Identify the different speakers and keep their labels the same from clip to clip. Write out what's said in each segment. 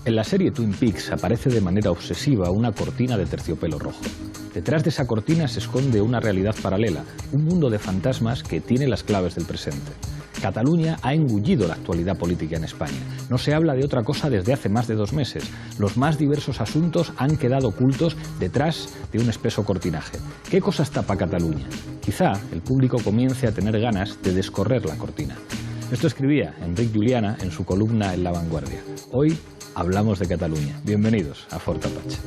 Speaker 1: En la serie Twin Peaks aparece de manera obsesiva una cortina de terciopelo rojo. Detrás de esa cortina se esconde una realidad paralela, un mundo de fantasmas que tiene las claves del presente. Cataluña ha engullido la actualidad política en España. No se habla de otra cosa desde hace más de 2 meses. Los más diversos asuntos han quedado ocultos detrás de un espeso cortinaje. ¿Qué cosas tapa Cataluña? Quizá el público comience a tener ganas de descorrer la cortina. Esto escribía Enric Juliana en su columna en La Vanguardia. Hoy hablamos de Cataluña. Bienvenidos a Fort Apache.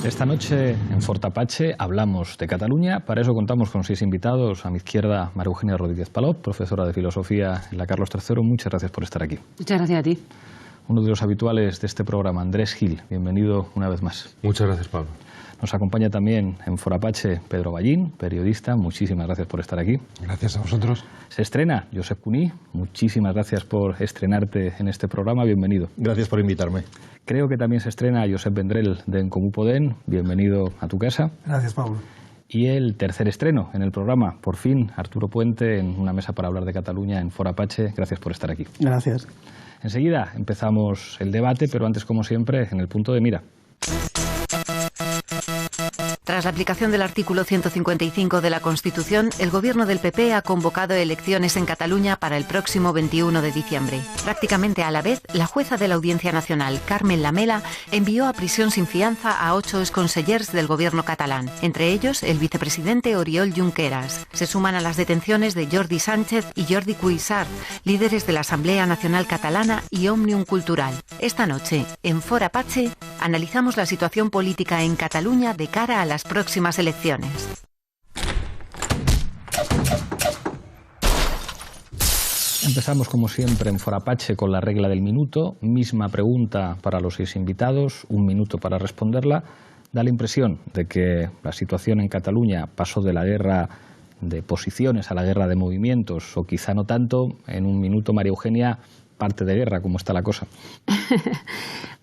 Speaker 1: Esta noche en Fort Apache hablamos de Cataluña. Para eso contamos con 6 invitados. A mi izquierda, María Eugenia Rodríguez Palop, profesora de Filosofía en la Carlos III. Muchas gracias por estar aquí.
Speaker 2: Muchas gracias a ti.
Speaker 1: Uno de los habituales de este programa, Andrés Gil. Bienvenido una vez más.
Speaker 3: Muchas gracias, Pablo.
Speaker 1: Nos acompaña también en Fort Apache Pedro Ballín, periodista. Muchísimas gracias por estar aquí.
Speaker 3: Gracias a vosotros.
Speaker 1: Se estrena Josep Cuní. Muchísimas gracias por estrenarte en este programa. Bienvenido.
Speaker 3: Gracias por invitarme.
Speaker 1: Creo que también se estrena Josep Vendrell de En Comú Podem. Bienvenido a tu casa.
Speaker 4: Gracias, Pablo.
Speaker 1: Y el tercer estreno en el programa, por fin, Arturo Puente en una mesa para hablar de Cataluña en Fort Apache. Gracias por estar aquí.
Speaker 4: Gracias.
Speaker 1: Enseguida empezamos el debate, pero antes, como siempre, en el punto de mira.
Speaker 5: Tras la aplicación del artículo 155 de la Constitución, el gobierno del PP ha convocado elecciones en Cataluña para el próximo 21 de diciembre. Prácticamente a la vez, la jueza de la Audiencia Nacional, Carmen Lamela, envió a prisión sin fianza a 8 exconsellers del gobierno catalán, entre ellos el vicepresidente Oriol Junqueras. Se suman a las detenciones de Jordi Sánchez y Jordi Cuixart, líderes de la Asamblea Nacional Catalana y Òmnium Cultural. Esta noche, en Fort Apache, analizamos la situación política en Cataluña de cara a las próximas elecciones.
Speaker 1: Empezamos, como siempre, en Fort Apache con la regla del minuto. Misma pregunta para los 6 invitados, 1 minuto para responderla. Da la impresión de que la situación en Cataluña pasó de la guerra de posiciones a la guerra de movimientos, o quizá no tanto. En 1 minuto, María Eugenia, parte de guerra, ¿cómo está la cosa?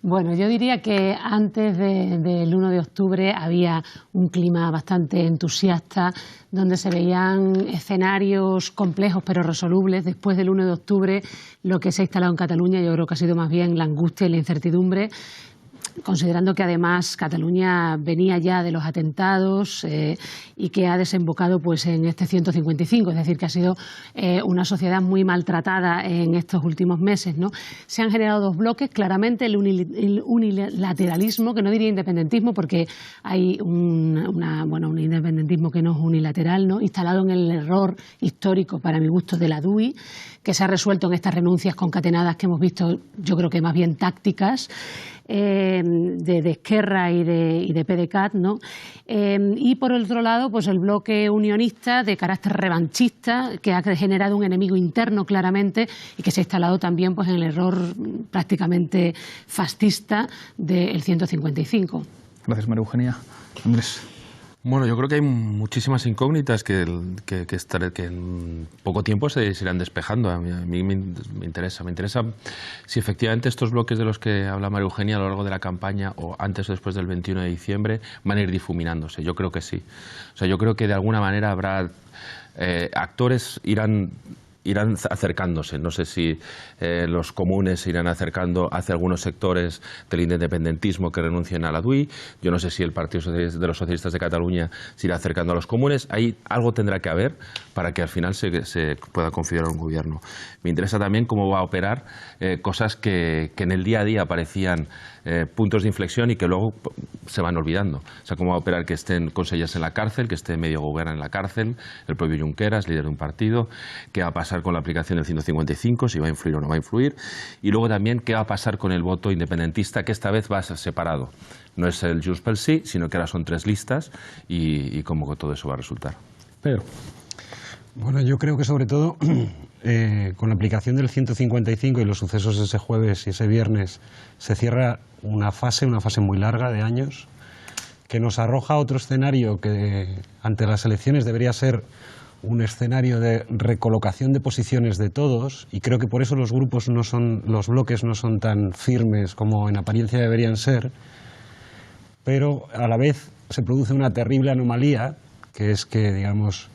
Speaker 2: Bueno, yo diría que antes del 1 de octubre había un clima bastante entusiasta, donde se veían escenarios complejos pero resolubles. Después del 1 de octubre, lo que se ha instalado en Cataluña yo creo que ha sido más bien la angustia y la incertidumbre, considerando que además Cataluña venía ya de los atentados y que ha desembocado pues en este 155, es decir, que ha sido una sociedad muy maltratada en estos últimos meses, ¿no? Se han generado 2 bloques, claramente el unilateralismo, que no diría independentismo porque hay un independentismo que no es unilateral, ¿no? Instalado en el error histórico, para mi gusto, de la DUI, que se ha resuelto en estas renuncias concatenadas que hemos visto, yo creo que más bien tácticas, de Esquerra y de PDeCAT, ¿no? Y por otro lado, pues el bloque unionista de carácter revanchista, que ha generado un enemigo interno claramente y que se ha instalado también pues en el error prácticamente fascista del 155.
Speaker 1: Gracias, María Eugenia. Andrés.
Speaker 3: Bueno, yo creo que hay muchísimas incógnitas que en poco tiempo se irán despejando. A mí me interesa si efectivamente estos bloques de los que habla María Eugenia a lo largo de la campaña o antes o después del 21 de diciembre van a ir difuminándose. Yo creo que sí. O sea, yo creo que de alguna manera habrá actores irán acercándose. No sé si los comunes se irán acercando hacia algunos sectores del independentismo que renuncien a la DUI. Yo no sé si el Partido de los Socialistas de Cataluña se irá acercando a los comunes. Ahí algo tendrá que haber para que al final se pueda configurar un gobierno. Me interesa también cómo va a operar cosas que en el día a día parecían puntos de inflexión y que luego se van olvidando. O sea, cómo va a operar que estén consellers en la cárcel, que esté medio gobierno en la cárcel, el propio Junqueras, líder de un partido, qué va a pasar con la aplicación del 155, si va a influir o no va a influir, y luego también qué va a pasar con el voto independentista, que esta vez va a ser separado. No es el Junts pel Sí, sino que ahora son 3 listas y cómo todo eso va a resultar.
Speaker 1: Pedro.
Speaker 4: Bueno, yo creo que sobre todo con la aplicación del 155 y los sucesos de ese jueves y ese viernes, se cierra una fase muy larga de años, que nos arroja otro escenario que ante las elecciones debería ser un escenario de recolocación de posiciones de todos, y creo que por eso los bloques no son tan firmes como en apariencia deberían ser, pero a la vez se produce una terrible anomalía, que es que, digamos,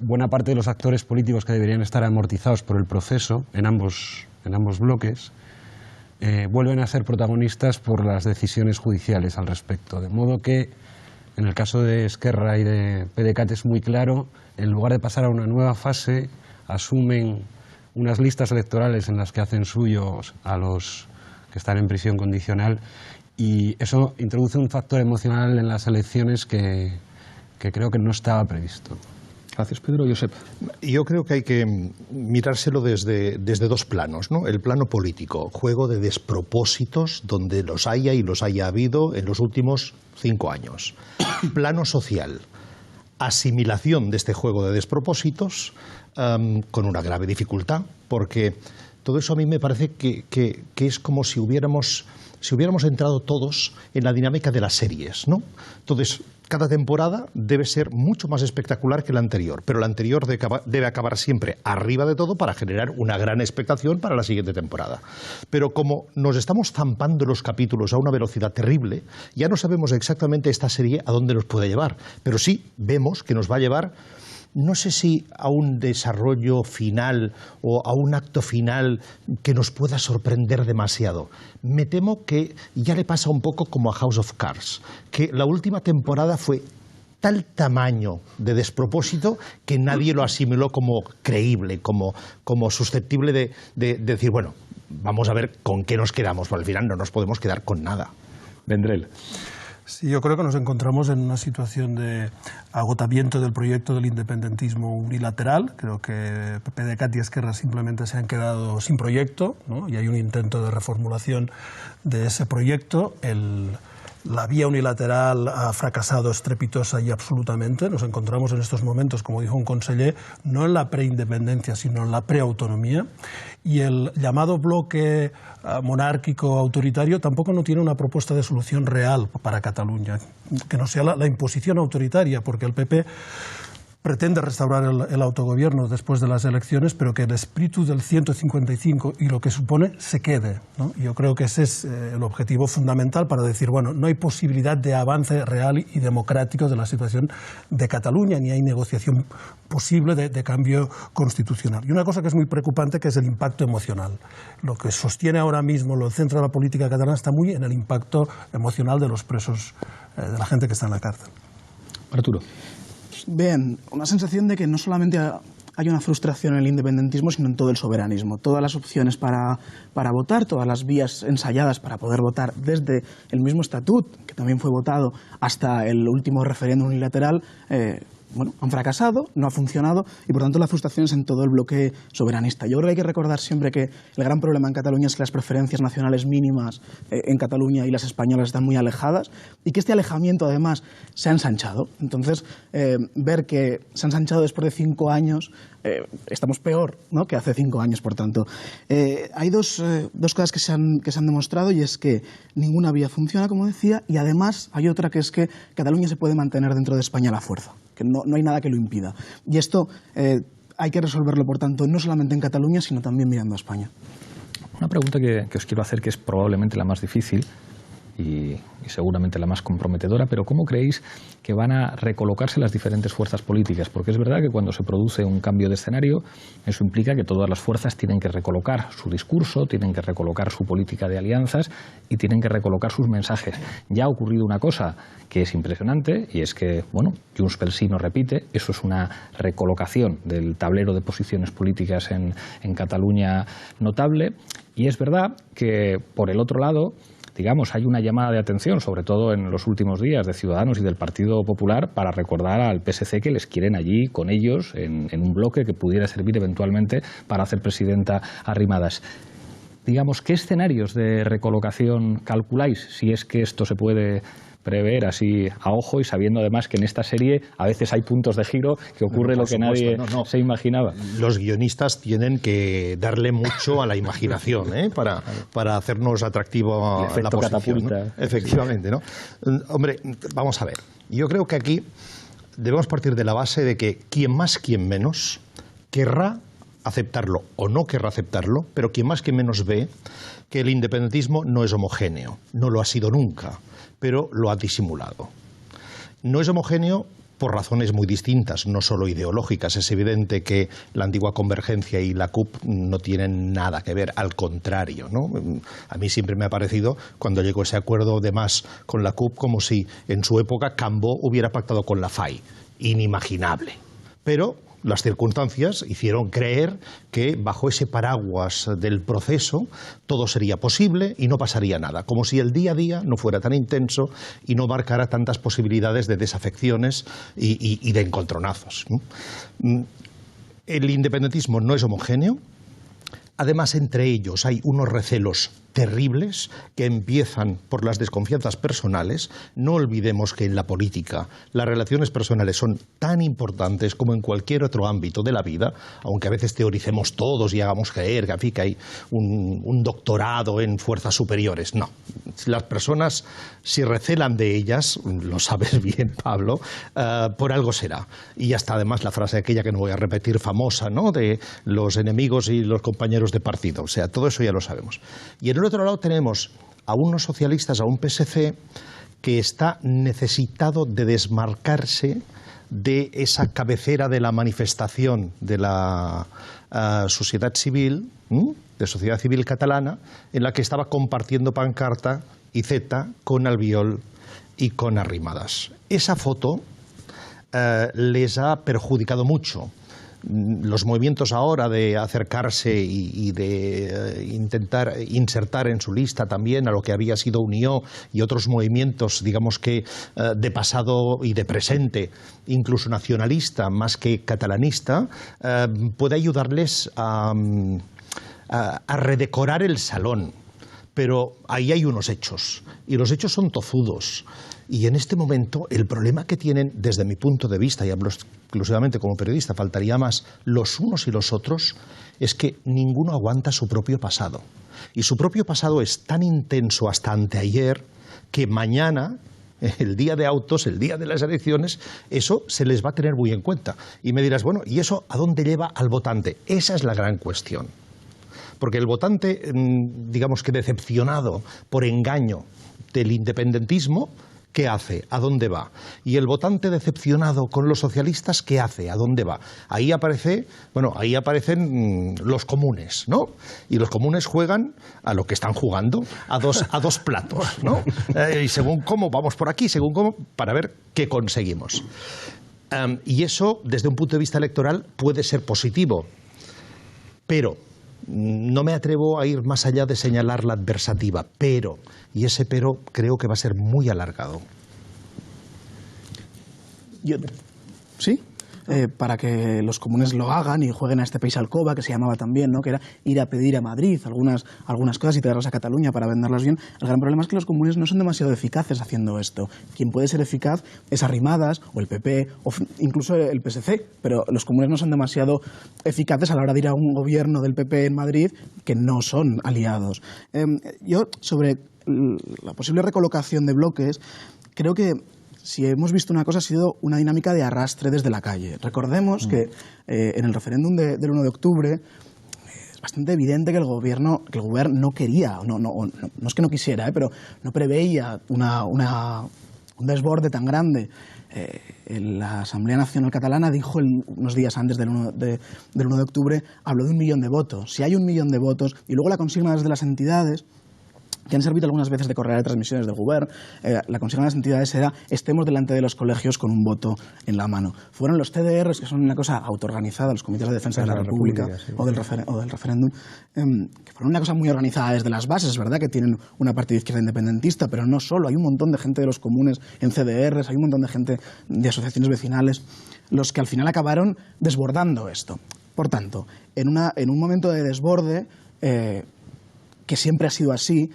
Speaker 4: buena parte de los actores políticos que deberían estar amortizados por el proceso en ambos bloques vuelven a ser protagonistas por las decisiones judiciales al respecto. De modo que, en el caso de Esquerra y de PDeCAT es muy claro, en lugar de pasar a una nueva fase, asumen unas listas electorales en las que hacen suyos a los que están en prisión condicional, y eso introduce un factor emocional en las elecciones que creo que no estaba previsto.
Speaker 1: Gracias, Pedro. Josep.
Speaker 6: Yo creo que hay que mirárselo desde dos planos, ¿no? El plano político, juego de despropósitos donde los haya y los haya habido en los últimos 5 años. Plano social, asimilación de este juego de despropósitos con una grave dificultad, porque todo eso a mí me parece que es como si hubiéramos entrado todos en la dinámica de las series, ¿no? Entonces, cada temporada debe ser mucho más espectacular que la anterior, pero la anterior debe acabar siempre arriba de todo para generar una gran expectación para la siguiente temporada. Pero como nos estamos zampando los capítulos a una velocidad terrible, ya no sabemos exactamente esta serie a dónde nos puede llevar, pero sí vemos que nos va a llevar, no sé si a un desarrollo final o a un acto final que nos pueda sorprender demasiado. Me temo que ya le pasa un poco como a House of Cards, que la última temporada fue tal tamaño de despropósito que nadie lo asimiló como creíble, como susceptible de decir, bueno, vamos a ver con qué nos quedamos, porque al final no nos podemos quedar con nada.
Speaker 1: Vendrell.
Speaker 7: Sí, yo creo que nos encontramos en una situación de agotamiento del proyecto del independentismo unilateral. Creo que PDeCAT y Esquerra simplemente se han quedado sin proyecto, ¿no? Y hay un intento de reformulación de ese proyecto. La vía unilateral ha fracasado estrepitosa y absolutamente. Nos encontramos en estos momentos, como dijo un conseller, no en la preindependencia, sino en la preautonomía. Y el llamado bloque monárquico autoritario tampoco no tiene una propuesta de solución real para Cataluña, que no sea la imposición autoritaria, porque el PP pretende restaurar el autogobierno después de las elecciones, pero que el espíritu del 155 y lo que supone se quede, ¿no? Yo creo que ese es el objetivo fundamental para decir, bueno, no hay posibilidad de avance real y democrático de la situación de Cataluña, ni hay negociación posible de cambio constitucional. Y una cosa que es muy preocupante, que es el impacto emocional. Lo que sostiene ahora mismo, lo centra la política catalana, está muy en el impacto emocional de los presos, de la gente que está en la cárcel.
Speaker 1: Arturo.
Speaker 8: Bien, una sensación de que no solamente hay una frustración en el independentismo, sino en todo el soberanismo. Todas las opciones para votar, todas las vías ensayadas para poder votar, desde el mismo estatut, que también fue votado, hasta el último referéndum unilateral, han fracasado, no ha funcionado, y por tanto la frustración es en todo el bloque soberanista. Yo creo que hay que recordar siempre que el gran problema en Cataluña es que las preferencias nacionales mínimas en Cataluña y las españolas están muy alejadas, y que este alejamiento además se ha ensanchado. Entonces, ver que se ha ensanchado después de 5 años, estamos peor, ¿no?, que hace 5 años, por tanto. Hay dos cosas que se han demostrado, y es que ninguna vía funciona, como decía, y además hay otra, que es que Cataluña se puede mantener dentro de España a la fuerza, que no hay nada que lo impida. Y esto hay que resolverlo, por tanto, no solamente en Cataluña, sino también mirando a España.
Speaker 1: Una pregunta que os quiero hacer, que es probablemente la más difícil y seguramente la más comprometedora, pero ¿cómo creéis que van a recolocarse las diferentes fuerzas políticas? Porque es verdad que cuando se produce un cambio de escenario, eso implica que todas las fuerzas tienen que recolocar su discurso, tienen que recolocar su política de alianzas y tienen que recolocar sus mensajes. Ya ha ocurrido una cosa que es impresionante, y es que, Junts pel Sí no repite. Eso es una recolocación del tablero de posiciones políticas en Cataluña notable. Y es verdad que, por el otro lado, hay una llamada de atención, sobre todo en los últimos días, de Ciudadanos y del Partido Popular, para recordar al PSC que les quieren allí con ellos en un bloque que pudiera servir eventualmente para hacer presidenta a Arrimadas. ¿Qué escenarios de recolocación calculáis, si es que esto se puede prever así a ojo y sabiendo además que en esta serie a veces hay puntos de giro que ocurre lo que nadie se imaginaba.
Speaker 6: Los guionistas tienen que darle mucho a la imaginación para hacernos atractivo a la posición, ¿no? Efectivamente, ¿no? Hombre, vamos a ver. Yo creo que aquí debemos partir de la base de que quien más, quien menos, querrá aceptarlo o no querrá aceptarlo, pero quien más, quien menos ve que el independentismo no es homogéneo, no lo ha sido nunca, pero lo ha disimulado. No es homogéneo por razones muy distintas, no solo ideológicas. Es evidente que la antigua Convergencia y la CUP no tienen nada que ver, al contrario, ¿no? A mí siempre me ha parecido, cuando llegó ese acuerdo de Mas con la CUP, como si en su época Cambó hubiera pactado con la FAI. Inimaginable. Pero las circunstancias hicieron creer que bajo ese paraguas del proceso todo sería posible y no pasaría nada, como si el día a día no fuera tan intenso y no marcara tantas posibilidades de desafecciones y de encontronazos. El independentismo no es homogéneo. Además, entre ellos hay unos recelos terribles que empiezan por las desconfianzas personales. No olvidemos que en la política las relaciones personales son tan importantes como en cualquier otro ámbito de la vida, aunque a veces teoricemos todos y hagamos creer que hay un doctorado en fuerzas superiores. No, las personas, si recelan de ellas, lo sabes bien, Pablo, por algo será. Y ya está además la frase aquella que no voy a repetir, famosa, ¿no?, de los enemigos y los compañeros de partido. O sea, todo eso ya lo sabemos. Y en el otro lado tenemos a unos socialistas, a un PSC, que está necesitado de desmarcarse de esa cabecera de la manifestación de la sociedad civil, de sociedad civil catalana, en la que estaba compartiendo pancarta y zeta con Albiol y con Arrimadas. Esa foto les ha perjudicado mucho. Los movimientos ahora de acercarse y de intentar insertar en su lista también a lo que había sido Unió y otros movimientos, digamos que de pasado y de presente, incluso nacionalista más que catalanista, puede ayudarles a redecorar el salón. Pero ahí hay unos hechos, y los hechos son tozudos. Y en este momento el problema que tienen, desde mi punto de vista, y hablo exclusivamente como periodista, faltaría más, los unos y los otros, es que ninguno aguanta su propio pasado. Y su propio pasado es tan intenso hasta anteayer que mañana, el día de autos, el día de las elecciones, eso se les va a tener muy en cuenta. Y me dirás, bueno, ¿y eso a dónde lleva al votante? Esa es la gran cuestión. Porque el votante, digamos que decepcionado por engaño del independentismo, ¿qué hace? ¿A dónde va? Y el votante decepcionado con los socialistas, ¿qué hace? ¿A dónde va? Ahí aparecen los comunes, ¿no? Y los comunes juegan a lo que están jugando, a dos platos, ¿no? Y según cómo vamos por aquí, según cómo, para ver qué conseguimos. Y eso, desde un punto de vista electoral, puede ser positivo, pero no me atrevo a ir más allá de señalar la adversativa, y ese pero creo que va a ser muy alargado.
Speaker 8: ¿Sí? Para que los comunes lo hagan y jueguen a este país alcoba, que se llamaba también, ¿no?, que era ir a pedir a Madrid algunas cosas y traerlas a Cataluña para venderlas bien. El gran problema es que los comunes no son demasiado eficaces haciendo esto. Quien puede ser eficaz es Arrimadas, o el PP, o incluso el PSC, pero los comunes no son demasiado eficaces a la hora de ir a un gobierno del PP en Madrid, que no son aliados. Yo, sobre la posible recolocación de bloques, creo que si hemos visto una cosa, ha sido una dinámica de arrastre desde la calle. Recordemos que en el referéndum del 1 de octubre es bastante evidente que el gobierno no quería, no es que no quisiera, pero no preveía un desborde tan grande. La Asamblea Nacional Catalana dijo unos días antes del 1 de octubre, habló de 1 millón de votos. Si hay 1 millón de votos, y luego la consigna desde las entidades, que han servido algunas veces de correa de transmisiones del Govern, la consigna de las entidades era estemos delante de los colegios con un voto en la mano. Fueron los CDRs, que son una cosa autoorganizada, los comités de defensa de la República, sí, o del referéndum, que fueron una cosa muy organizada desde las bases. Es verdad que tienen una parte de izquierda independentista, pero no solo. Hay un montón de gente de los comunes en CDRs, hay un montón de gente de asociaciones vecinales, los que al final acabaron desbordando esto. Por tanto, en un momento de desborde, que siempre ha sido así,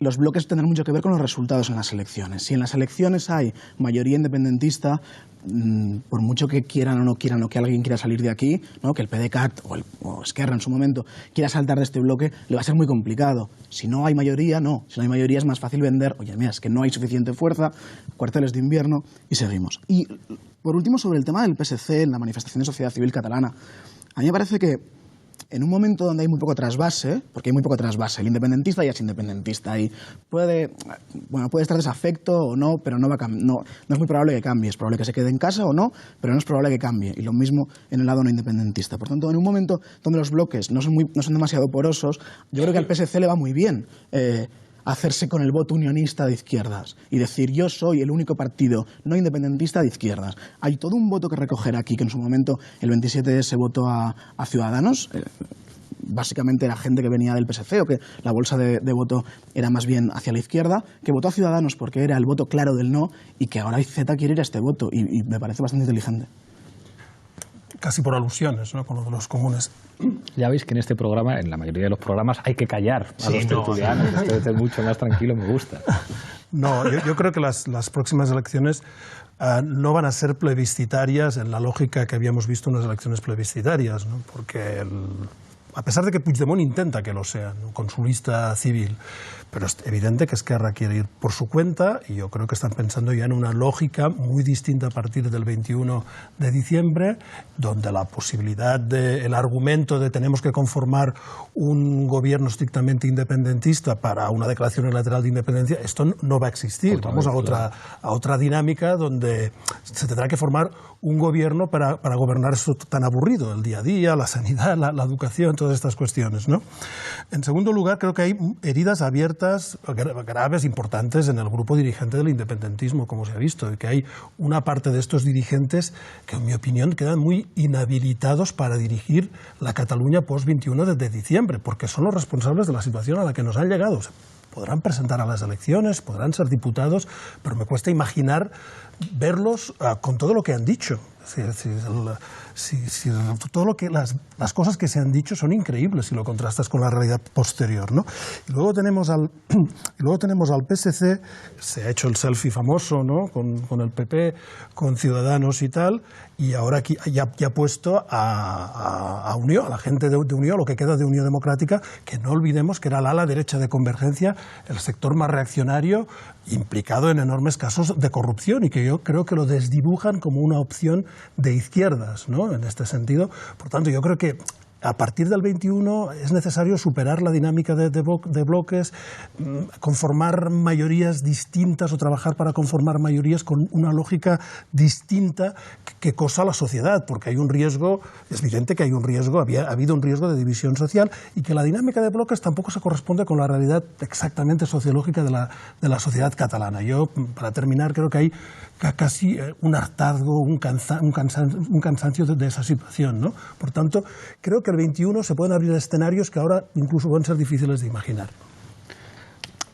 Speaker 8: los bloques tendrán mucho que ver con los resultados en las elecciones. Si en las elecciones hay mayoría independentista, por mucho que quieran o no quieran, o que alguien quiera salir de aquí, ¿no?, que el PDeCAT o Esquerra en su momento quiera saltar de este bloque, le va a ser muy complicado. Si no hay mayoría, no. Si no hay mayoría es más fácil vender, oye, mira, es que no hay suficiente fuerza, cuarteles de invierno, y seguimos. Y, por último, sobre el tema del PSC, la manifestación de sociedad civil catalana, a mí me parece que en un momento donde hay muy poco trasvase, porque hay muy poco trasvase, el independentista ya es independentista y puede estar desafecto o no, pero no es muy probable que cambie. Es probable que se quede en casa o no, pero no es probable que cambie. Y lo mismo en el lado no independentista. Por tanto, en un momento donde los bloques no son demasiado porosos, yo creo que al PSC le va muy bien hacerse con el voto unionista de izquierdas y decir, yo soy el único partido no independentista de izquierdas. Hay todo un voto que recoger aquí, que en su momento el 27 se votó a Ciudadanos, básicamente era gente que venía del PSC o que la bolsa de voto era más bien hacia la izquierda, que votó a Ciudadanos porque era el voto claro del no y que ahora IZ quiere ir a este voto y me parece bastante inteligente.
Speaker 7: Casi por alusiones, ¿no?, con lo de los comunes.
Speaker 1: Ya veis que en este programa, en la mayoría de los programas, hay que callar a los tertulianos. Esto es mucho más tranquilo, me gusta.
Speaker 7: No, yo creo que las próximas elecciones no van a ser plebiscitarias en la lógica que habíamos visto en las elecciones plebiscitarias, ¿no?, porque a pesar de que Puigdemont intenta que lo sean, ¿no?, con su lista civil, pero es evidente que Esquerra quiere ir por su cuenta y yo creo que están pensando ya en una lógica muy distinta a partir del 21 de diciembre, donde la posibilidad el argumento de tenemos que conformar un gobierno estrictamente independentista para una declaración unilateral de independencia, esto no va a existir. Vamos a otra dinámica donde se tendrá que formar un gobierno para gobernar eso tan aburrido, el día a día, la sanidad, la educación, todas estas cuestiones, ¿no? En segundo lugar, creo que hay heridas abiertas graves, importantes en el grupo dirigente del independentismo, como se ha visto, y que hay una parte de estos dirigentes que, en mi opinión, quedan muy inhabilitados para dirigir la Cataluña post-21 de diciembre, porque son los responsables de la situación a la que nos han llegado. Podrán presentar a las elecciones, podrán ser diputados, pero me cuesta imaginar verlos con todo lo que han dicho. Todo lo que las cosas que se han dicho son increíbles si lo contrastas con la realidad posterior, ¿no? Y luego tenemos al PSC, se ha hecho el selfie famoso, ¿no?, con el PP, con Ciudadanos y tal, y ahora aquí ya ha puesto a Unió, a la gente de Unió, lo que queda de Unión Democrática, que no olvidemos que era el ala derecha de Convergencia, el sector más reaccionario, implicado en enormes casos de corrupción, y que yo creo que lo desdibujan como una opción de izquierdas, ¿no?, en este sentido. Por tanto, yo creo que a partir del 21 es necesario superar la dinámica de bloques, conformar mayorías distintas o trabajar para conformar mayorías con una lógica distinta que cosa la sociedad, porque hay un riesgo, es evidente que hay un riesgo, ha habido un riesgo de división social y que la dinámica de bloques tampoco se corresponde con la realidad exactamente sociológica de la sociedad catalana. Yo, para terminar, creo que hay casi un hartazgo, un cansancio de esa situación, ¿no? Por tanto, creo que el 21 se pueden abrir escenarios que ahora incluso pueden ser difíciles de imaginar.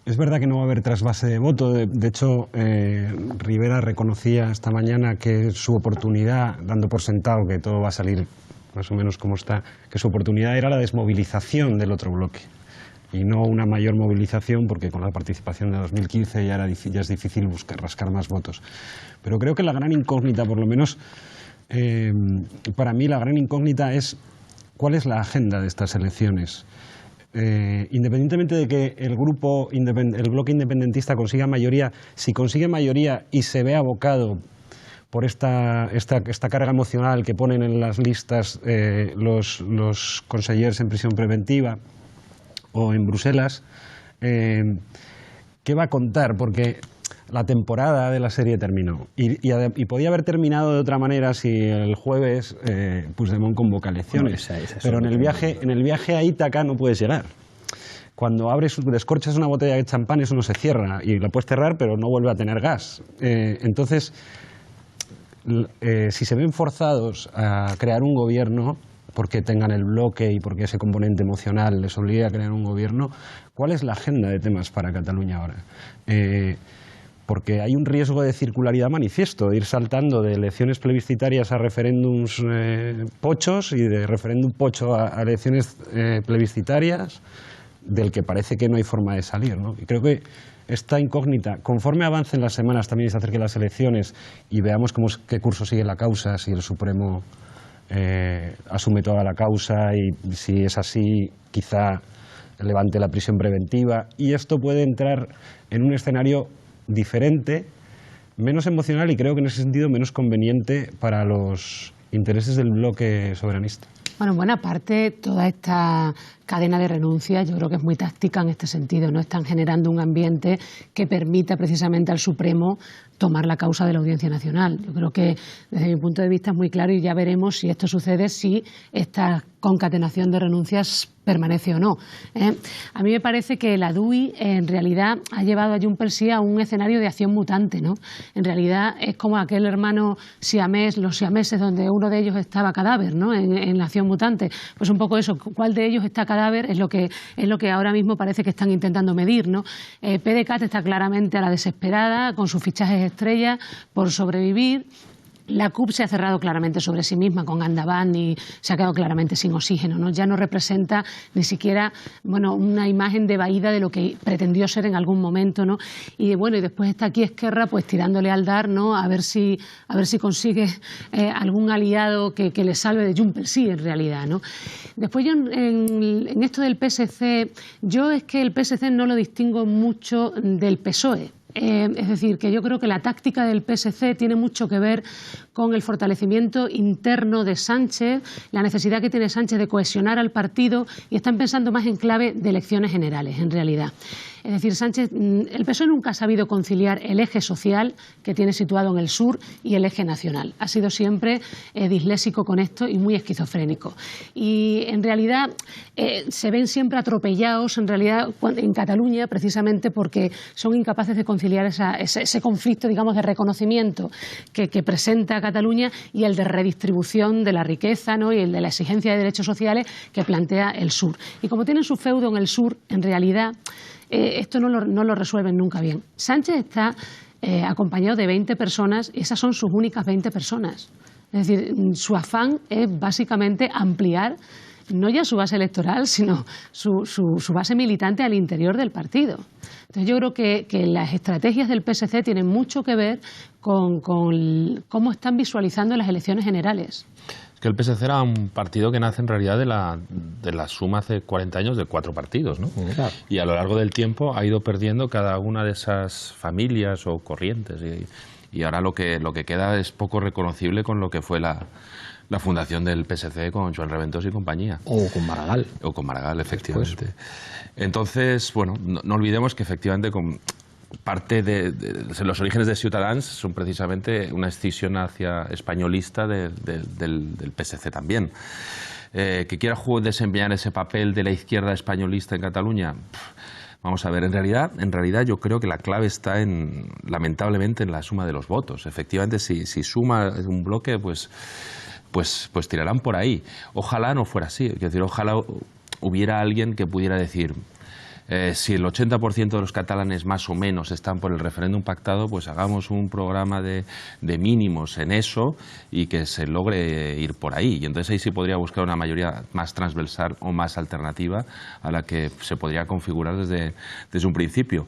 Speaker 4: Es verdad que no va a haber trasvase de voto. De hecho, Rivera reconocía esta mañana que su oportunidad, dando por sentado que todo va a salir más o menos como está, que su oportunidad era la desmovilización del otro bloque y no una mayor movilización, porque con la participación de 2015 ya es difícil rascar más votos. Pero creo que la gran incógnita, por lo menos para mí la gran incógnita es cuál es la agenda de estas elecciones. Independientemente de que el bloque independentista consiga mayoría, si consigue mayoría y se ve abocado por esta carga emocional que ponen en las listas los consellers en prisión preventiva o en Bruselas, ¿qué va a contar? Porque la temporada de la serie terminó y podía haber terminado de otra manera si el jueves Puigdemont convoca elecciones, pero en el viaje a Ítaca no puedes llegar. Cuando descorchas una botella de champán, eso no se cierra y la puedes cerrar, pero no vuelve a tener gas. Entonces, si se ven forzados a crear un gobierno porque tengan el bloque y porque ese componente emocional les obliga a crear un gobierno, ¿cuál es la agenda de temas para Cataluña ahora? Porque hay un riesgo de circularidad manifiesto, de ir saltando de elecciones plebiscitarias a referéndums pochos y de referéndum pocho a elecciones plebiscitarias. del que parece que no hay forma de salir, ¿no? Y creo que esta incógnita, conforme avancen las semanas también se acerquen las elecciones y veamos qué curso sigue la causa, si el Supremo asume toda la causa y si es así, quizá levante la prisión preventiva, y esto puede entrar en un escenario diferente, menos emocional y creo que en ese sentido menos conveniente para los intereses del bloque soberanista.
Speaker 2: Bueno, en buena parte toda esta cadena de renuncias yo creo que es muy táctica en este sentido, ¿no? Están generando un ambiente que permita precisamente al Supremo tomar la causa de la Audiencia Nacional. Yo creo que desde mi punto de vista es muy claro y ya veremos si esto sucede, si esta concatenación de renuncias permanece o no. A mí me parece que la DUI en realidad ha llevado a Junts pel Sí a un escenario de acción mutante, ¿no? En realidad es como aquel hermano siamés, los siameses, donde uno de ellos estaba cadáver, ¿no? En la acción mutante. Pues un poco eso, ¿cuál de ellos está cadáver? Es lo que ahora mismo parece que están intentando medir, ¿no? PDeCAT está claramente a la desesperada, con sus fichajes estrella por sobrevivir. La CUP se ha cerrado claramente sobre sí misma con Andaban y se ha quedado claramente sin oxígeno, ¿no? Ya no representa ni siquiera, bueno, una imagen devaída de lo que pretendió ser en algún momento, ¿no? Y bueno, y después está aquí Esquerra pues tirándole al dar, ¿no? A ver si consigue algún aliado que le salve de Junts pel Sí en realidad, ¿no? Después yo en esto del PSC, yo es que el PSC no lo distingo mucho del PSOE. Es decir, que yo creo que la táctica del PSC tiene mucho que ver con el fortalecimiento interno de Sánchez, la necesidad que tiene Sánchez de cohesionar al partido, y están pensando más en clave de elecciones generales, en realidad. Es decir, Sánchez, el PSOE nunca ha sabido conciliar el eje social que tiene situado en el sur y el eje nacional. Ha sido siempre disléxico con esto y muy esquizofrénico. Y en realidad se ven siempre atropellados en realidad en Cataluña precisamente porque son incapaces de conciliar ese conflicto, digamos, de reconocimiento que presenta Cataluña y el de redistribución de la riqueza, ¿no? Y el de la exigencia de derechos sociales que plantea el sur. Y como tienen su feudo en el sur, en realidad esto no lo resuelven nunca bien. Sánchez está acompañado de 20 personas y esas son sus únicas 20 personas. Es decir, su afán es básicamente ampliar no ya su base electoral, sino su base militante al interior del partido. Entonces yo creo que las estrategias del PSC tienen mucho que ver con cómo están visualizando las elecciones generales.
Speaker 3: Es que el PSC era un partido que nace en realidad de la suma hace 40 años de 4 partidos, ¿no? Claro. Y a lo largo del tiempo ha ido perdiendo cada una de esas familias o corrientes y ahora lo que queda es poco reconocible con lo que fue la fundación del PSC con Joan Reventós y compañía.
Speaker 1: O con Maragall.
Speaker 3: O con Maragall, efectivamente. Entonces, bueno, no olvidemos que efectivamente con parte de los orígenes de Ciutadans son precisamente una escisión hacia españolista del PSC también. Que quiera desempeñar ese papel de la izquierda españolista en Cataluña, vamos a ver, en realidad yo creo que la clave está lamentablemente en la suma de los votos. Efectivamente, si suma un bloque, pues tirarán por ahí. Ojalá no fuera así, es decir, ojalá hubiera alguien que pudiera decir si el 80% de los catalanes más o menos están por el referéndum pactado, pues hagamos un programa de mínimos en eso y que se logre ir por ahí. Y entonces ahí sí podría buscar una mayoría más transversal o más alternativa a la que se podría configurar desde un principio.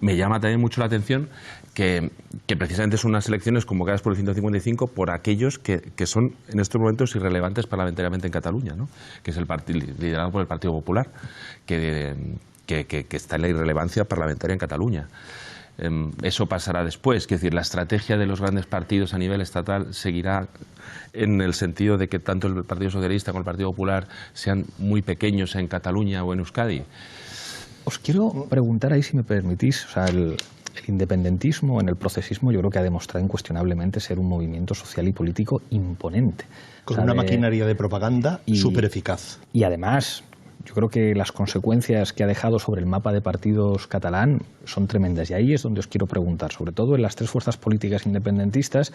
Speaker 3: Me llama también mucho la atención que precisamente son unas elecciones convocadas por el 155 por aquellos que son en estos momentos irrelevantes parlamentariamente en Cataluña, ¿no? Que es el partido liderado por el Partido Popular, que está en la irrelevancia parlamentaria en Cataluña. Eso pasará después, es decir, la estrategia de los grandes partidos a nivel estatal seguirá en el sentido de que tanto el Partido Socialista como el Partido Popular sean muy pequeños en Cataluña o en Euskadi.
Speaker 1: Os quiero preguntar ahí, si me permitís, o sea, el independentismo en el procesismo yo creo que ha demostrado incuestionablemente ser un movimiento social y político imponente.
Speaker 6: Con una maquinaria de propaganda súper eficaz.
Speaker 1: Y además, yo creo que las consecuencias que ha dejado sobre el mapa de partidos catalán son tremendas. Y ahí es donde os quiero preguntar, sobre todo en las 3 fuerzas políticas independentistas,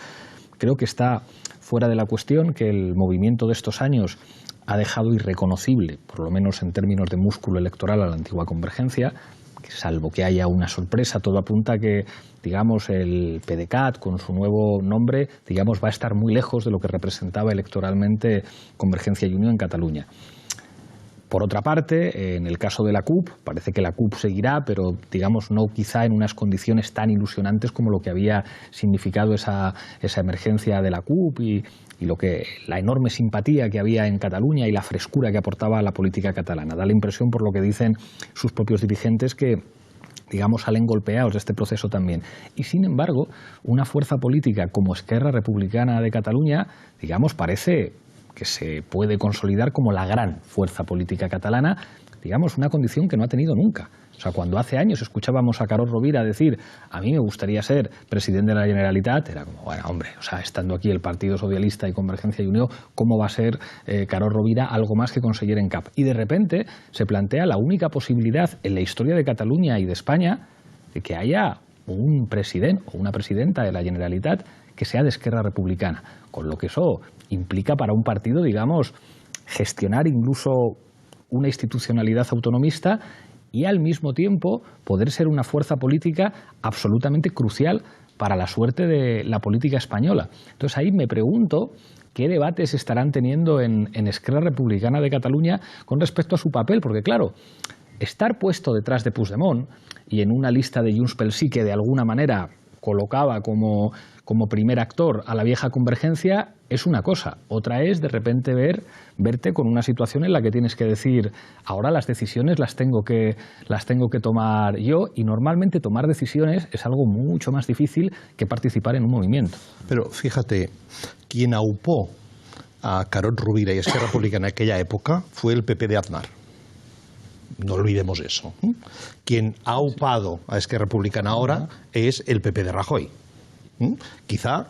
Speaker 1: creo que está fuera de la cuestión que el movimiento de estos años ha dejado irreconocible, por lo menos en términos de músculo electoral, a la antigua Convergencia, que salvo que haya una sorpresa, todo apunta a que, digamos, el PDeCAT, con su nuevo nombre, digamos, va a estar muy lejos de lo que representaba electoralmente Convergencia y Unió en Cataluña. Por otra parte, en el caso de la CUP, parece que la CUP seguirá, pero digamos no quizá en unas condiciones tan ilusionantes como lo que había significado esa emergencia de la CUP y la enorme simpatía que había en Cataluña y la frescura que aportaba a la política catalana. Da la impresión, por lo que dicen sus propios dirigentes, que digamos, salen golpeados de este proceso también. Y, sin embargo, una fuerza política como Esquerra Republicana de Cataluña, digamos, parece que se puede consolidar como la gran fuerza política catalana, digamos, una condición que no ha tenido nunca. O sea, cuando hace años escuchábamos a Carod Rovira decir a mí me gustaría ser presidente de la Generalitat, era como, bueno, hombre, o sea, estando aquí el Partido Socialista y Convergencia y Unió, ¿cómo va a ser Carod Rovira algo más que conseller en CAP? Y de repente se plantea la única posibilidad en la historia de Cataluña y de España de que haya un presidente o una presidenta de la Generalitat que sea de Esquerra Republicana, con lo que eso implica para un partido, digamos, gestionar incluso una institucionalidad autonomista y al mismo tiempo poder ser una fuerza política absolutamente crucial para la suerte de la política española. Entonces ahí me pregunto qué debates estarán teniendo en Esquerra Republicana de Cataluña con respecto a su papel, porque claro, estar puesto detrás de Puigdemont y en una lista de Junts pel Sí que de alguna manera colocaba como primer actor a la vieja Convergencia es una cosa. Otra es de repente verte con una situación en la que tienes que decir ahora las decisiones las tengo que tomar yo, y normalmente tomar decisiones es algo mucho más difícil que participar en un movimiento.
Speaker 6: Pero fíjate, quien aupó a Carod Rovira y Esquerra Republicana en aquella época fue el PP de Aznar. No olvidemos eso. Quien ha aupado a Esquerra Republicana ahora es el PP de Rajoy. Quizá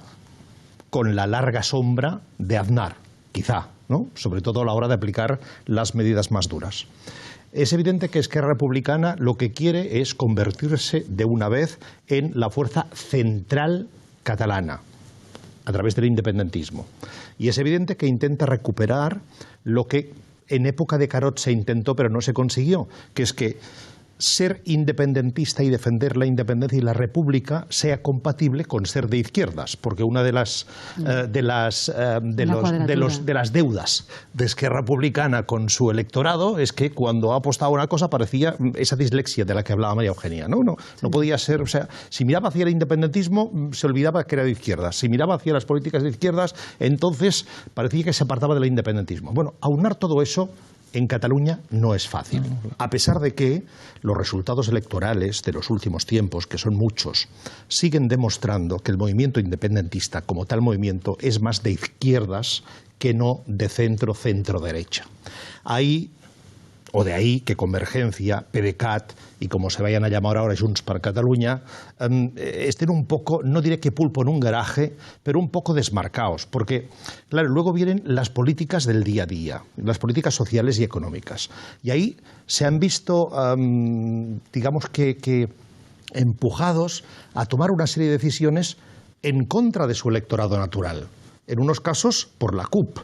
Speaker 6: con la larga sombra de Aznar, quizá, ¿no? Sobre todo a la hora de aplicar las medidas más duras. Es evidente que Esquerra Republicana lo que quiere es convertirse de una vez en la fuerza central catalana a través del independentismo. Y es evidente que intenta recuperar lo que en época de Carod se intentó pero no se consiguió, que es que ser independentista y defender la independencia y la república sea compatible con ser de izquierdas, porque una de las deudas de Esquerra Republicana con su electorado es que cuando ha apostado una cosa parecía esa dislexia de la que hablaba María Eugenia, no podía ser, o sea, si miraba hacia el independentismo se olvidaba que era de izquierdas, si miraba hacia las políticas de izquierdas entonces parecía que se apartaba del independentismo. Bueno, aunar todo eso en Cataluña no es fácil, a pesar de que los resultados electorales de los últimos tiempos, que son muchos, siguen demostrando que el movimiento independentista como tal movimiento es más de izquierdas que no de centro-centro-derecha. De ahí que Convergencia, PDeCAT y como se vayan a llamar ahora Junts per Catalunya, estén un poco, no diré que pulpo en un garaje, pero un poco desmarcados, porque claro, luego vienen las políticas del día a día, las políticas sociales y económicas, y ahí se han visto, digamos que empujados a tomar una serie de decisiones en contra de su electorado natural, en unos casos por la CUP,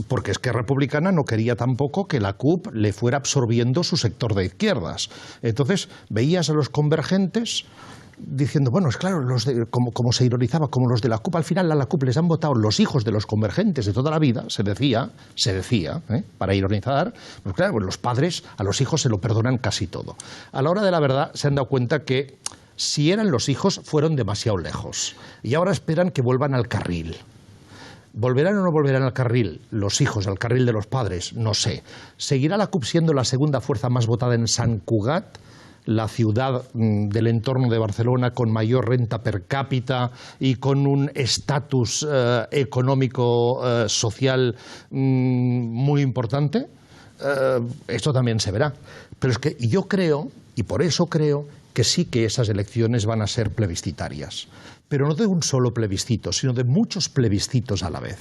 Speaker 6: porque Esquerra Republicana no quería tampoco que la CUP le fuera absorbiendo su sector de izquierdas. Entonces veías a los convergentes diciendo, bueno, es claro, como se ironizaba, como los de la CUP, al final a la CUP les han votado los hijos de los convergentes de toda la vida, se decía, para ironizar, pues claro, los padres a los hijos se lo perdonan casi todo. A la hora de la verdad se han dado cuenta que si eran los hijos fueron demasiado lejos y ahora esperan que vuelvan al carril. ¿Volverán o no volverán al carril los hijos, al carril de los padres? No sé. ¿Seguirá la CUP siendo la segunda fuerza más votada en Sant Cugat, la ciudad del entorno de Barcelona con mayor renta per cápita y con un estatus económico, social muy importante? Esto también se verá. Pero es que yo creo, y por eso creo, que sí que esas elecciones van a ser plebiscitarias. Pero no de un solo plebiscito, sino de muchos plebiscitos a la vez.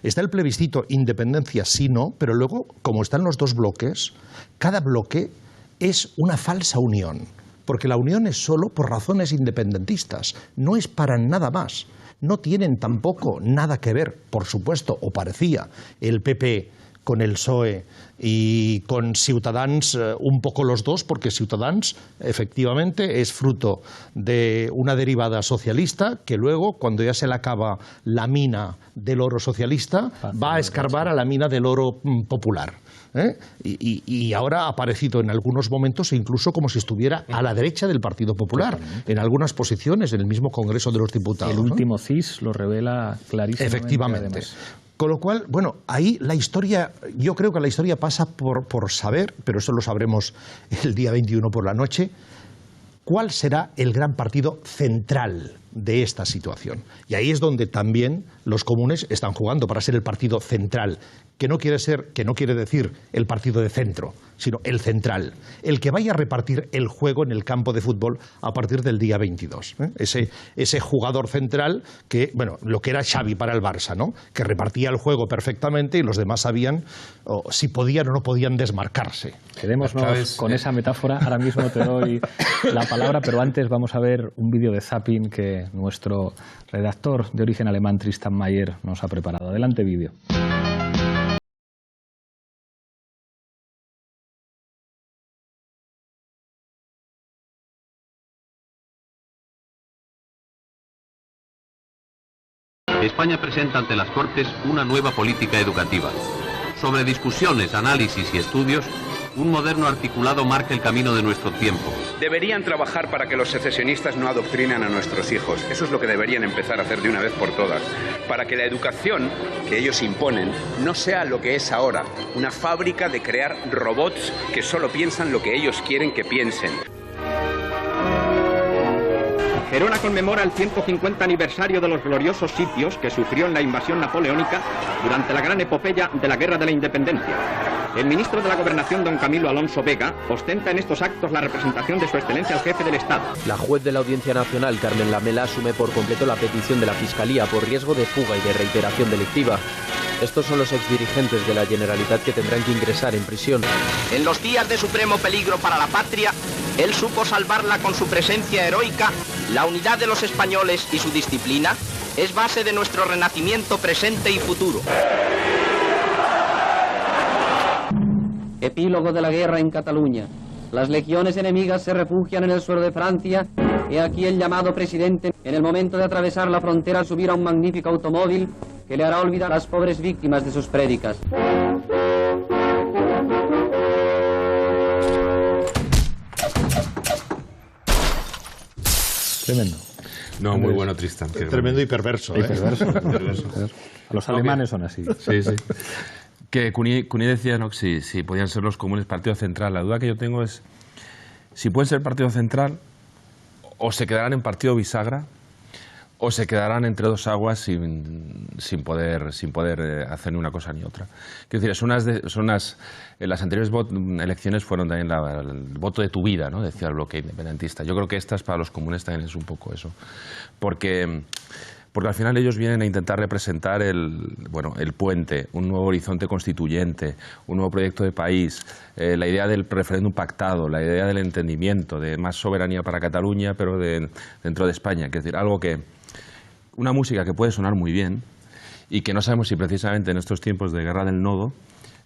Speaker 6: Está el plebiscito independencia sí, no, pero luego, como están los dos bloques, cada bloque es una falsa unión, porque la unión es solo por razones independentistas, no es para nada más. No tienen tampoco nada que ver, por supuesto, o parecía, el PP con el PSOE y con Ciutadans, un poco los dos, porque Ciutadans efectivamente es fruto de una derivada socialista que luego, cuando ya se le acaba la mina del oro socialista, va a escarbar a la mina del oro popular. Y ahora ha aparecido en algunos momentos incluso como si estuviera a la derecha del Partido Popular, en algunas posiciones, en el mismo Congreso de los Diputados.
Speaker 1: El último CIS lo revela clarísimamente.
Speaker 6: Efectivamente.
Speaker 1: Además.
Speaker 6: Con lo cual, bueno, ahí la historia, yo creo que la historia pasa por saber, pero eso lo sabremos el día 21 por la noche, cuál será el gran partido central de esta situación. Y ahí es donde también los comunes están jugando para ser el partido central, que no quiere decir el partido de centro, sino el central, el que vaya a repartir el juego en el campo de fútbol a partir del día 22. Ese jugador central que, bueno, lo que era Xavi para el Barça, ¿no? Que repartía el juego perfectamente y los demás sabían si podían o no podían desmarcarse.
Speaker 1: Quedémonos con esa metáfora. Ahora mismo te doy la palabra, pero antes vamos a ver un vídeo de zapping que nuestro redactor de origen alemán, Tristan Mayer, nos ha preparado. Adelante, vídeo.
Speaker 9: España presenta ante las Cortes una nueva política educativa. Sobre discusiones, análisis y estudios, un moderno articulado marca el camino de nuestro tiempo.
Speaker 10: Deberían trabajar para que los secesionistas no adoctrinen a nuestros hijos. Eso es lo que deberían empezar a hacer de una vez por todas. Para que la educación que ellos imponen no sea lo que es ahora, una fábrica de crear robots que solo piensan lo que ellos quieren que piensen.
Speaker 11: Gerona conmemora el 150 aniversario de los gloriosos sitios que sufrió en la invasión napoleónica durante la gran epopeya de la Guerra de la Independencia. El ministro de la Gobernación, don Camilo Alonso Vega, ostenta en estos actos la representación de su excelencia el jefe del Estado.
Speaker 12: La juez de la Audiencia Nacional, Carmen Lamela, asume por completo la petición de la Fiscalía por riesgo de fuga y de reiteración delictiva. Estos son los exdirigentes de la Generalitat que tendrán que ingresar en prisión.
Speaker 13: En los días de supremo peligro para la patria, él supo salvarla con su presencia heroica. La unidad de los españoles y su disciplina es base de nuestro renacimiento presente y futuro.
Speaker 14: Epílogo de la guerra en Cataluña. Las legiones enemigas se refugian en el suelo de Francia. He aquí el llamado presidente, en el momento de atravesar la frontera, al subir a un magnífico automóvil que le hará olvidar a las pobres víctimas de sus prédicas.
Speaker 1: Tremendo.
Speaker 3: No, muy bueno, Tristan.
Speaker 6: Tremendo y perverso.
Speaker 1: Y perverso. Los alemanes son así.
Speaker 3: Sí, sí. Que Cuní decía, ¿no?, que si podían ser los comunes partido central. La duda que yo tengo es si pueden ser partido central o se quedarán en partido bisagra o se quedarán entre dos aguas sin poder hacer ni una cosa ni otra. Quiero decir, las anteriores elecciones fueron también el voto de tu vida, ¿no?, decía el bloque independentista. Yo creo que estas para los comunes también es un poco eso. Porque al final ellos vienen a intentar representar el puente, un nuevo horizonte constituyente, un nuevo proyecto de país, la idea del referéndum pactado, la idea del entendimiento, de más soberanía para Cataluña, pero dentro de España. Es decir, una música que puede sonar muy bien y que no sabemos si precisamente en estos tiempos de guerra del nodo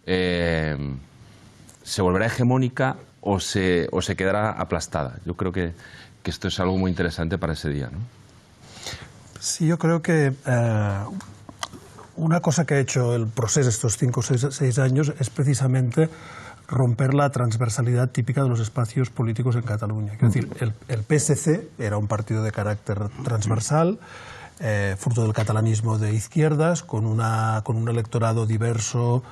Speaker 3: se volverá hegemónica o se quedará aplastada. Yo creo que esto es algo muy interesante para ese día, ¿no?
Speaker 7: Sí, yo creo que una cosa que ha hecho el proceso estos 5 o 6 años es precisamente romper la transversalidad típica de los espacios políticos en Cataluña. Quiero decir, el PSC era un partido de carácter transversal, fruto del catalanismo de izquierdas, con un electorado diverso,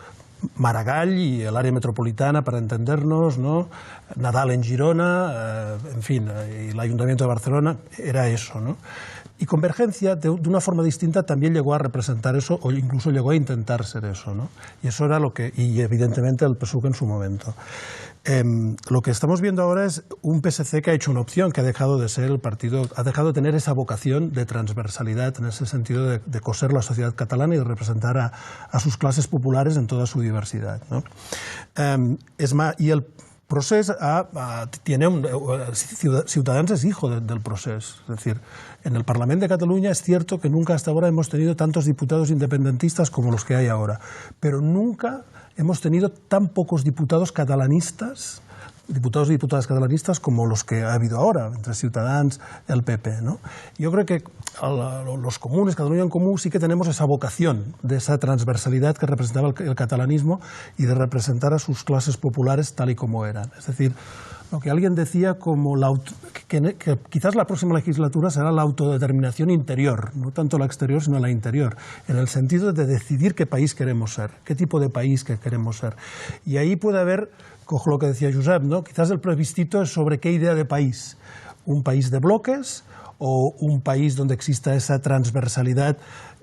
Speaker 7: Maragall y el área metropolitana, para entendernos, ¿no? Nadal en Girona, en fin, y el Ayuntamiento de Barcelona, era eso, ¿no? Y Convergencia, de una forma distinta, también llegó a representar eso, o incluso llegó a intentar ser eso, ¿no? Y eso era y evidentemente el PSUC en su momento. Lo que estamos viendo ahora es un PSC que ha hecho una opción, que ha dejado de ser el partido, ha dejado de tener esa vocación de transversalidad, en ese sentido de coser la sociedad catalana y de representar a sus clases populares en toda su diversidad, ¿no? Es más, y el procés tiene Ciutadans es hijo del procés. Es decir, en el Parlament de Cataluña es cierto que nunca hasta ahora hemos tenido tantos diputados independentistas como los que hay ahora, pero nunca hemos tenido tan pocos diputados catalanistas diputados y diputadas catalanistas como los que ha habido ahora, entre Ciutadans y el PP, ¿no? Yo creo que los comunes, Cataluña en Comú, sí que tenemos esa vocación de esa transversalidad que representaba el catalanismo y de representar a sus clases populares tal y como eran. Es decir, lo que alguien decía como que quizás la próxima legislatura será la autodeterminación interior, no tanto la exterior sino la interior, en el sentido de decidir qué país queremos ser, qué tipo de país que queremos ser. Y ahí puede haber, cojo lo que decía Josep, ¿no? Quizás el plebiscito es sobre qué idea de país, un país de bloques o un país donde exista esa transversalidad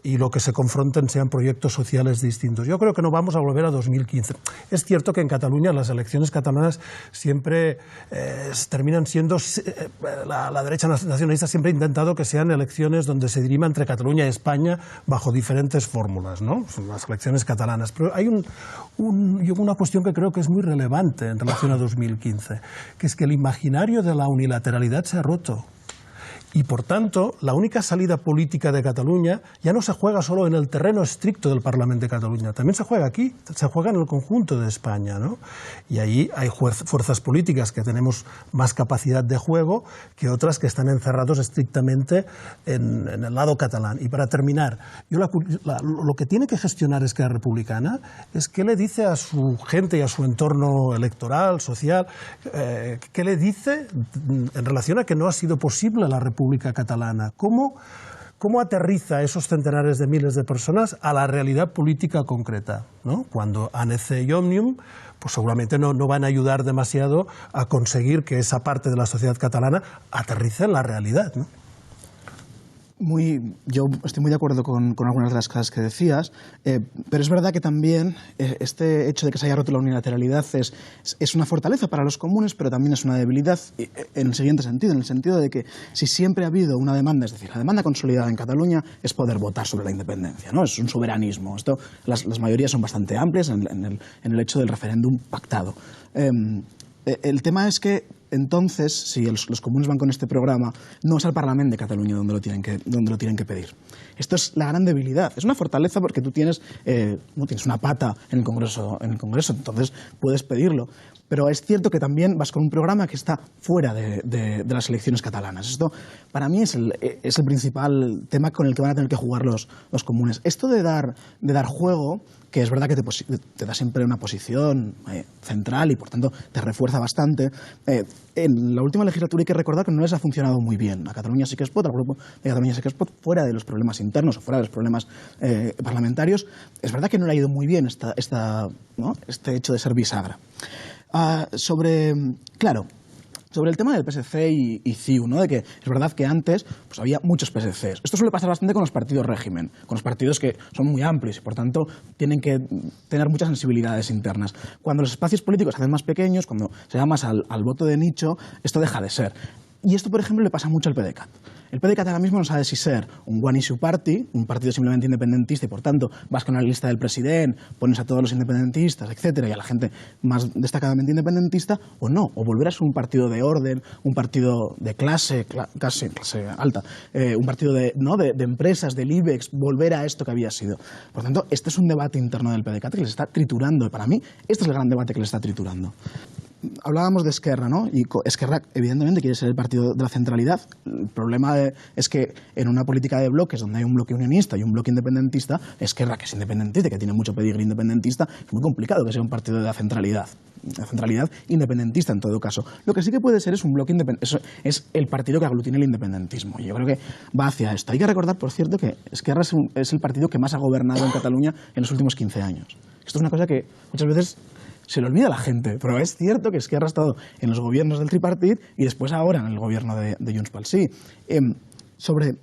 Speaker 7: y lo que se confronten sean proyectos sociales distintos. Yo creo que no vamos a volver a 2015. Es cierto que en Cataluña las elecciones catalanas siempre terminan siendo, la derecha nacionalista siempre ha intentado que sean elecciones donde se dirima entre Cataluña y España bajo diferentes fórmulas, ¿no? Son las elecciones catalanas. Pero hay una cuestión que creo que es muy relevante en relación a 2015, que es que el imaginario de la unilateralidad se ha roto. Y, por tanto, la única salida política de Cataluña ya no se juega solo en el terreno estricto del Parlamento de Cataluña, también se juega aquí, se juega en el conjunto de España, ¿no? Y ahí hay fuerzas políticas que tenemos más capacidad de juego que otras que están encerrados estrictamente en el lado catalán. Y para terminar, lo que tiene que gestionar Esquerra Republicana es qué le dice a su gente y a su entorno electoral, social, qué le dice en relación a que no ha sido posible la República Catalana. ¿Cómo aterriza esos centenares de miles de personas a la realidad política concreta, ¿no? Cuando ANC y Òmnium pues seguramente no van a ayudar demasiado a conseguir que esa parte de la sociedad catalana aterrice en la realidad, ¿no?
Speaker 8: Yo estoy muy de acuerdo con algunas de las cosas que decías, pero es verdad que también este hecho de que se haya roto la unilateralidad es una fortaleza para los comunes, pero también es una debilidad en el siguiente sentido, en el sentido de que si siempre ha habido una demanda, es decir, la demanda consolidada en Cataluña es poder votar sobre la independencia, ¿no? Es un soberanismo. Las mayorías son bastante amplias en el hecho del referéndum pactado. El tema es que entonces, si los comunes van con este programa, no es al Parlamento de Cataluña donde lo tienen que pedir. Esto es la gran debilidad. Es una fortaleza porque tú tienes una pata en el Congreso, entonces puedes pedirlo. Pero es cierto que también vas con un programa que está fuera de las elecciones catalanas. Esto, para mí, es el principal tema con el que van a tener que jugar los comunes. Esto de dar juego, que es verdad que te da siempre una posición central y, por tanto, te refuerza bastante. En la última legislatura hay que recordar que no les ha funcionado muy bien. A Catalunya Sí que es pot, al grupo de Catalunya Sí que es pot, fuera de los problemas internos o fuera de los problemas parlamentarios. Es verdad que no le ha ido muy bien este hecho de ser bisagra. Sobre el tema del PSC y CiU, ¿no? De que es verdad que antes pues había muchos PSCs. Esto suele pasar bastante con los partidos régimen, con los partidos que son muy amplios y por tanto tienen que tener muchas sensibilidades internas. Cuando los espacios políticos se hacen más pequeños, cuando se da más al voto de nicho, esto deja de ser. Y esto, por ejemplo, le pasa mucho al PDeCAT. El PDeCAT ahora mismo no sabe si ser un one issue party, un partido simplemente independentista y por tanto vas con la lista del presidente, pones a todos los independentistas, etcétera, y a la gente más destacadamente independentista, o no, o volver a ser un partido de orden, un partido de clase alta, un partido de empresas, del IBEX, volver a esto que había sido. Por tanto, este es un debate interno del PDeCAT que les está triturando, y para mí este es el gran debate que les está triturando. Hablábamos de Esquerra, ¿no? Y Esquerra, evidentemente, quiere ser el partido de la centralidad. El problema es que en una política de bloques, donde hay un bloque unionista y un bloque independentista, Esquerra, que es independentista, que tiene mucho pedigrí independentista, es muy complicado que sea un partido de la centralidad independentista, en todo caso. Lo que sí que puede ser es un bloque independentista, es el partido que aglutina el independentismo. Y yo creo que va hacia esto. Hay que recordar, por cierto, que Esquerra es el partido que más ha gobernado en Cataluña en los últimos 15 años. Esto es una cosa que muchas veces se le olvida a la gente, pero es cierto que Esquerra ha estado en los gobiernos del tripartit y después ahora en el gobierno de Junts pel Sí. Sobre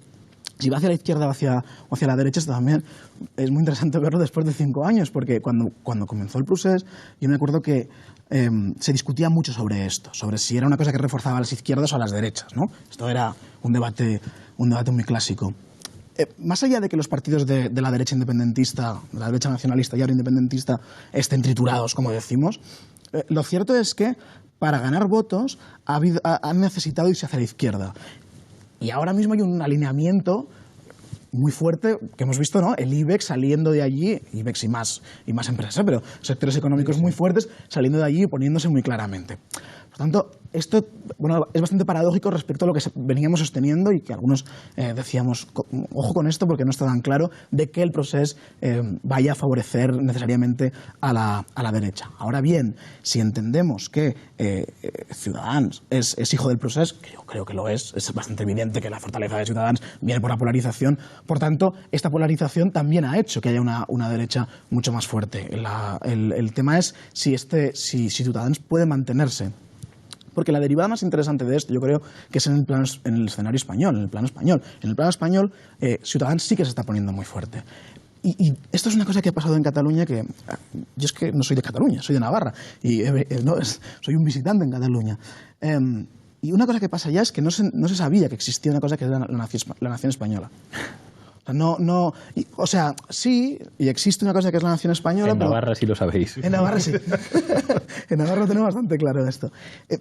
Speaker 8: si va hacia la izquierda o hacia la derecha, esto también es muy interesante verlo después de 5 años, porque cuando comenzó el procés, yo me acuerdo que se discutía mucho sobre esto, sobre si era una cosa que reforzaba a las izquierdas o a las derechas, ¿no? Esto era un debate muy clásico. Más allá de que los partidos de la derecha independentista, de la derecha nacionalista y ahora independentista estén triturados, como decimos, lo cierto es que para ganar votos han necesitado irse hacia la izquierda. Y ahora mismo hay un alineamiento muy fuerte que hemos visto, ¿no? El IBEX saliendo de allí, IBEX y más empresas, pero sectores económicos muy fuertes saliendo de allí y poniéndose muy claramente. Por tanto, esto es bastante paradójico respecto a lo que veníamos sosteniendo y que algunos decíamos, ojo con esto porque no está tan claro de que el proceso vaya a favorecer necesariamente a la derecha. Ahora bien, si entendemos que Ciudadanos es hijo del proceso, que yo creo que lo es bastante evidente que la fortaleza de Ciudadanos viene por la polarización, por tanto, esta polarización también ha hecho que haya una derecha mucho más fuerte. El tema es si Ciudadanos puede mantenerse. Porque la derivada más interesante de esto, yo creo, que es en el escenario español, en el plano español. En el plano español, Ciudadanos sí que se está poniendo muy fuerte. Y esto es una cosa que ha pasado en Cataluña, que yo es que no soy de Cataluña, soy de Navarra, y soy un visitante en Cataluña. Y una cosa que pasa ya es que no se sabía que existía una cosa que era la nación española. O sea, sí, y existe una cosa que es la nación española.
Speaker 1: En Navarra sí lo sabéis.
Speaker 8: En Navarra sí. En Navarra lo tenemos bastante claro esto.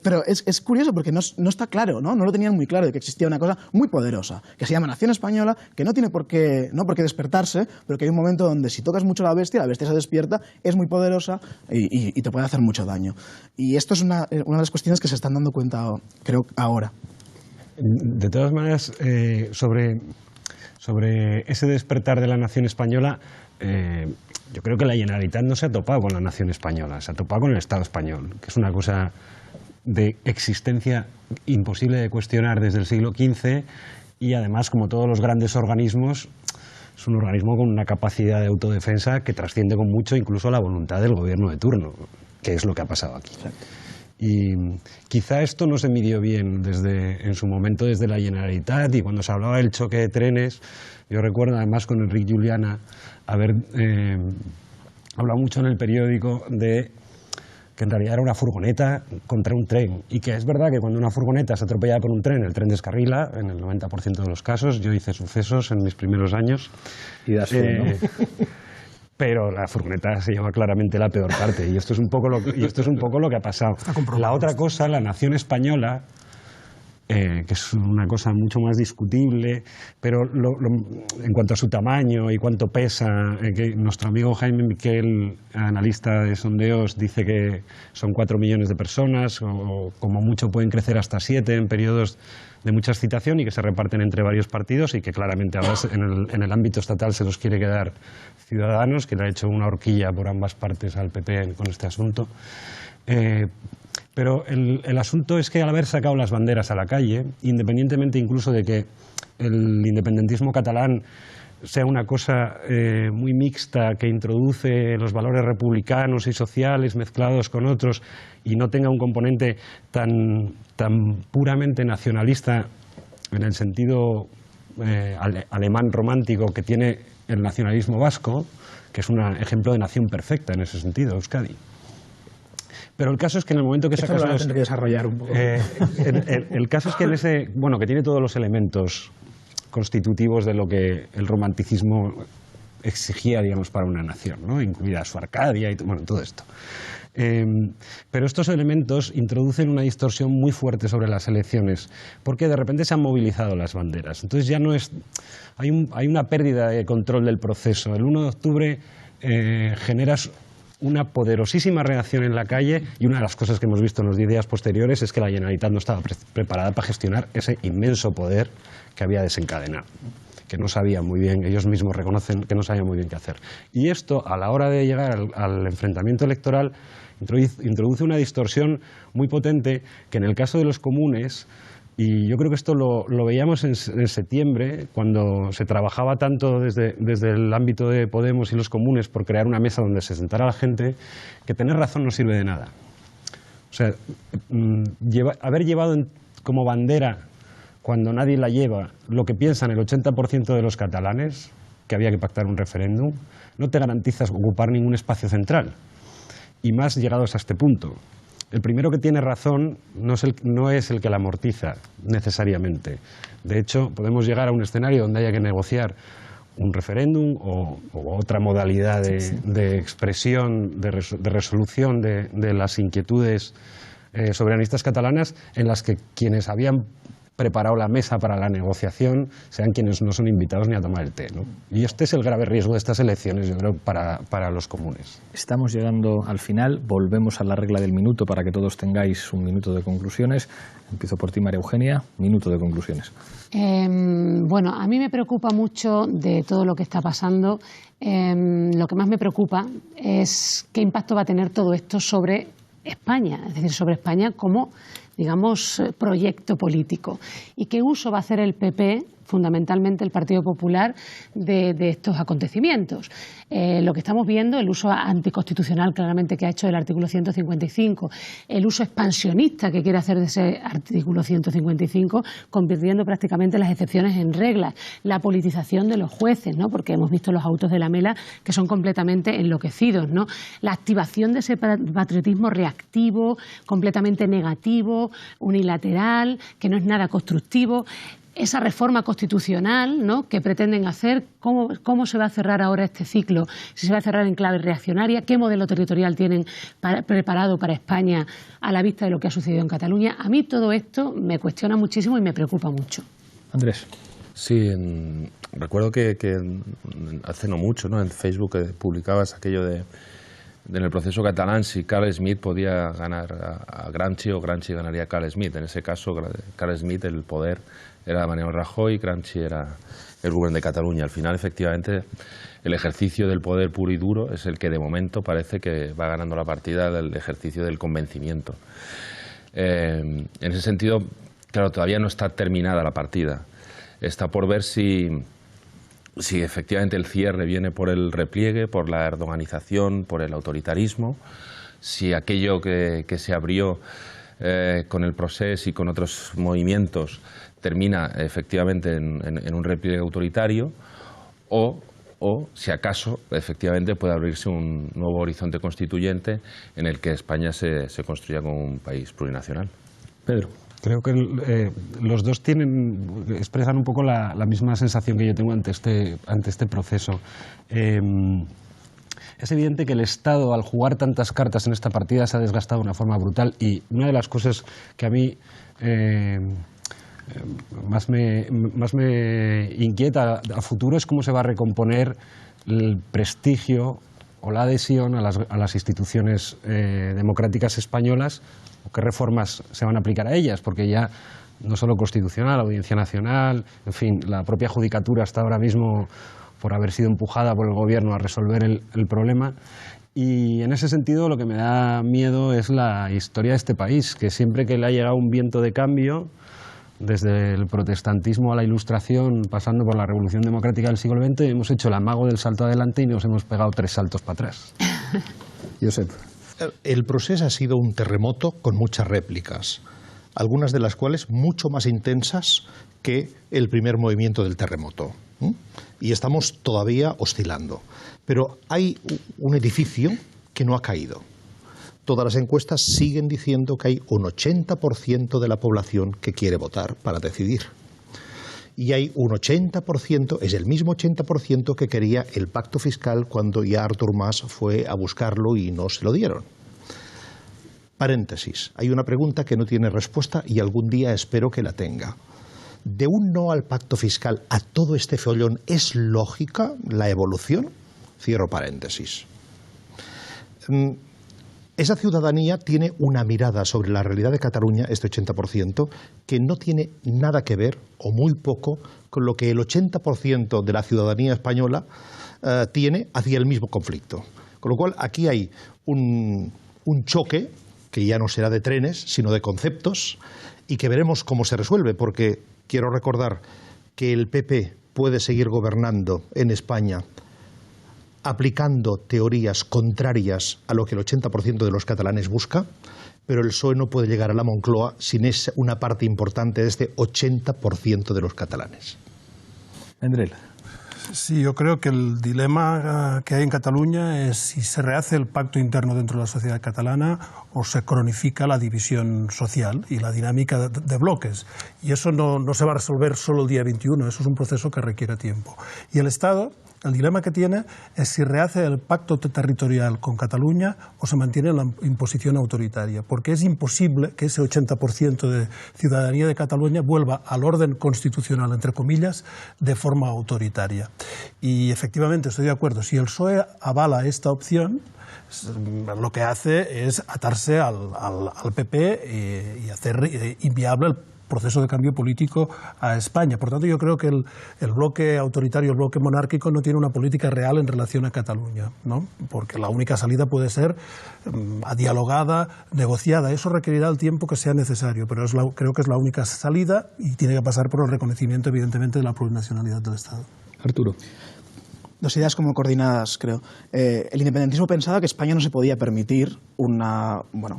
Speaker 8: Pero es curioso porque no está claro, ¿no? No lo tenían muy claro de que existía una cosa muy poderosa, que se llama nación española, que no tiene por qué despertarse, pero que hay un momento donde si tocas mucho la bestia se despierta, es muy poderosa y te puede hacer mucho daño. Y esto es una de las cuestiones que se están dando cuenta, creo, ahora.
Speaker 4: De todas maneras, sobre ese despertar de la nación española, yo creo que la Generalitat no se ha topado con la nación española, se ha topado con el Estado español, que es una cosa de existencia imposible de cuestionar desde el siglo XV y además, como todos los grandes organismos, es un organismo con una capacidad de autodefensa que trasciende con mucho incluso la voluntad del gobierno de turno, que es lo que ha pasado aquí. Y quizá esto no se midió bien en su momento desde la Generalitat, y cuando se hablaba del choque de trenes, yo recuerdo además con Enric Juliana haber hablado mucho en el periódico de que en realidad era una furgoneta contra un tren, y que es verdad que cuando una furgoneta se atropella por un tren, el tren descarrila en el 90% de los casos. Yo hice sucesos en mis primeros años
Speaker 1: y das fe, ¿no?
Speaker 4: Pero la furgoneta se lleva claramente la peor parte, y esto es un poco lo que ha pasado. La otra cosa, la nación española, que es una cosa mucho más discutible, pero en cuanto a su tamaño y cuánto pesa, que nuestro amigo Jaime Miquel, analista de sondeos, dice que son 4 millones de personas, o como mucho pueden crecer hasta 7 en periodos de mucha excitación, y que se reparten entre varios partidos, y que claramente ahora en el ámbito estatal se los quiere quedar Ciudadanos, que le ha hecho una horquilla por ambas partes al PP con este asunto. Pero el asunto es que al haber sacado las banderas a la calle, independientemente incluso de que el independentismo catalán sea una cosa muy mixta, que introduce los valores republicanos y sociales mezclados con otros y no tenga un componente tan puramente nacionalista en el sentido alemán romántico que tiene el nacionalismo vasco, que es un ejemplo de nación perfecta en ese sentido, Euskadi. Pero el caso es que en el momento que sacas los...
Speaker 8: que desarrollar un poco.
Speaker 4: El caso es que que tiene todos los elementos constitutivos de lo que el romanticismo exigía, digamos, para una nación, ¿no? Incluida su Arcadia y todo esto. Pero estos elementos introducen una distorsión muy fuerte sobre las elecciones, porque de repente se han movilizado las banderas. Entonces ya no es... Hay una pérdida de control del proceso. El 1 de octubre generas una poderosísima reacción en la calle, y una de las cosas que hemos visto en los 10 días posteriores es que la Generalitat no estaba preparada para gestionar ese inmenso poder que había desencadenado, que no sabía muy bien, ellos mismos reconocen que no sabían muy bien qué hacer. Y esto, a la hora de llegar al enfrentamiento electoral, introduce una distorsión muy potente que en el caso de los comunes, y yo creo que esto lo veíamos en septiembre, cuando se trabajaba tanto desde el ámbito de Podemos y los comunes por crear una mesa donde se sentara la gente, que tener razón no sirve de nada. O sea, haber llevado como bandera, cuando nadie la lleva, lo que piensan el 80% de los catalanes, que había que pactar un referéndum, no te garantiza ocupar ningún espacio central. Y más llegados a este punto. El primero que tiene razón no es el que la amortiza necesariamente. De hecho, podemos llegar a un escenario donde haya que negociar un referéndum o otra modalidad de expresión, de resolución de las inquietudes soberanistas catalanas, en las que quienes habían preparado la mesa para la negociación sean quienes no son invitados ni a tomar el té, ¿no? Y este es el grave riesgo de estas elecciones, yo creo, para los comunes.
Speaker 1: Estamos llegando al final, volvemos a la regla del minuto para que todos tengáis un minuto de conclusiones. Empiezo por ti, María Eugenia, minuto de conclusiones.
Speaker 2: Bueno, a mí me preocupa mucho de todo lo que está pasando. Lo que más me preocupa es qué impacto va a tener todo esto sobre España, es decir, sobre España como, digamos, proyecto político. ¿Y qué uso va a hacer el PP, fundamentalmente el Partido Popular, de estos acontecimientos? Lo que estamos viendo, el uso anticonstitucional claramente que ha hecho del artículo 155, el uso expansionista que quiere hacer de ese artículo 155, convirtiendo prácticamente las excepciones en reglas, la politización de los jueces, ¿no? Porque hemos visto los autos de la Mela que son completamente enloquecidos, ¿no? La activación de ese patriotismo reactivo, completamente negativo, unilateral, que no es nada constructivo. Esa reforma constitucional, ¿no?, que pretenden hacer, ¿cómo se va a cerrar ahora este ciclo? Si se va a cerrar en clave reaccionaria, ¿qué modelo territorial tienen preparado para España a la vista de lo que ha sucedido en Cataluña? A mí todo esto me cuestiona muchísimo y me preocupa mucho.
Speaker 1: Andrés.
Speaker 3: Sí, recuerdo que hace no mucho, ¿no?, en Facebook publicabas aquello de en el proceso catalán si Carl Schmitt podía ganar a Gramsci o Gramsci ganaría a Carl Schmitt. En ese caso, Carl Schmitt, el poder era Mariano Rajoy y Gramsci era el gobierno de Cataluña. Al final, efectivamente, el ejercicio del poder puro y duro es el que de momento parece que va ganando la partida del ejercicio del convencimiento. En ese sentido, claro, todavía no está terminada la partida. Está por ver si efectivamente el cierre viene por el repliegue, por la erdoganización, por el autoritarismo, si aquello que se abrió con el Procés y con otros movimientos termina efectivamente en un repliegue autoritario, o si acaso efectivamente puede abrirse un nuevo horizonte constituyente en el que España se construya como un país plurinacional.
Speaker 1: Pedro.
Speaker 4: Creo que los dos expresan un poco la misma sensación que yo tengo ante este proceso. Es evidente que el Estado, al jugar tantas cartas en esta partida, se ha desgastado de una forma brutal, y una de las cosas que a mí más me inquieta a futuro es cómo se va a recomponer el prestigio o la adhesión a las instituciones democráticas españolas, o qué reformas se van a aplicar a ellas, porque ya no solo Constitucional, Audiencia Nacional, en fin, la propia Judicatura está ahora mismo por haber sido empujada por el Gobierno a resolver el problema. Y en ese sentido lo que me da miedo es la historia de este país, que siempre que le ha llegado un viento de cambio, desde el protestantismo a la Ilustración, pasando por la Revolución Democrática del siglo XX, hemos hecho el amago del salto adelante y nos hemos pegado 3 saltos para atrás.
Speaker 6: Josep. El proceso ha sido un terremoto con muchas réplicas, algunas de las cuales mucho más intensas que el primer movimiento del terremoto. Y estamos todavía oscilando. Pero hay un edificio que no ha caído. Todas las encuestas siguen diciendo que hay un 80% de la población que quiere votar para decidir. Y hay un 80%, es el mismo 80% que quería el pacto fiscal cuando ya Artur Mas fue a buscarlo y no se lo dieron. Paréntesis, hay una pregunta que no tiene respuesta y algún día espero que la tenga. ¿De un no al pacto fiscal a todo este follón es lógica la evolución? Cierro paréntesis. Esa ciudadanía tiene una mirada sobre la realidad de Cataluña, este 80%, que no tiene nada que ver, o muy poco, con lo que el 80% de la ciudadanía española tiene hacia el mismo conflicto. Con lo cual, aquí hay un choque, que ya no será de trenes, sino de conceptos, y que veremos cómo se resuelve, porque quiero recordar que el PP puede seguir gobernando en España aplicando teorías contrarias a lo que el 80% de los catalanes busca, pero el PSOE no puede llegar a la Moncloa sin una parte importante de este 80% de los catalanes.
Speaker 1: Vendrell.
Speaker 7: Sí, yo creo que el dilema que hay en Cataluña es si se rehace el pacto interno dentro de la sociedad catalana o se cronifica la división social y la dinámica de bloques. Y eso no se va a resolver solo el día 21, eso es un proceso que requiere tiempo. Y el Estado, el dilema que tiene es si rehace el pacto territorial con Cataluña o se mantiene la imposición autoritaria, porque es imposible que ese 80% de ciudadanía de Cataluña vuelva al orden constitucional, entre comillas, de forma autoritaria. Y efectivamente estoy de acuerdo, si el PSOE avala esta opción, lo que hace es atarse al PP y hacer inviable el proceso de cambio político a España. Por tanto, yo creo que el bloque autoritario, el bloque monárquico, no tiene una política real en relación a Cataluña, ¿no? Porque la única salida puede ser dialogada, negociada. Eso requerirá el tiempo que sea necesario, pero creo que es la única salida y tiene que pasar por el reconocimiento, evidentemente, de la plurinacionalidad del Estado.
Speaker 1: Arturo.
Speaker 8: Dos ideas como coordinadas, creo. El independentismo pensaba que España no se podía permitir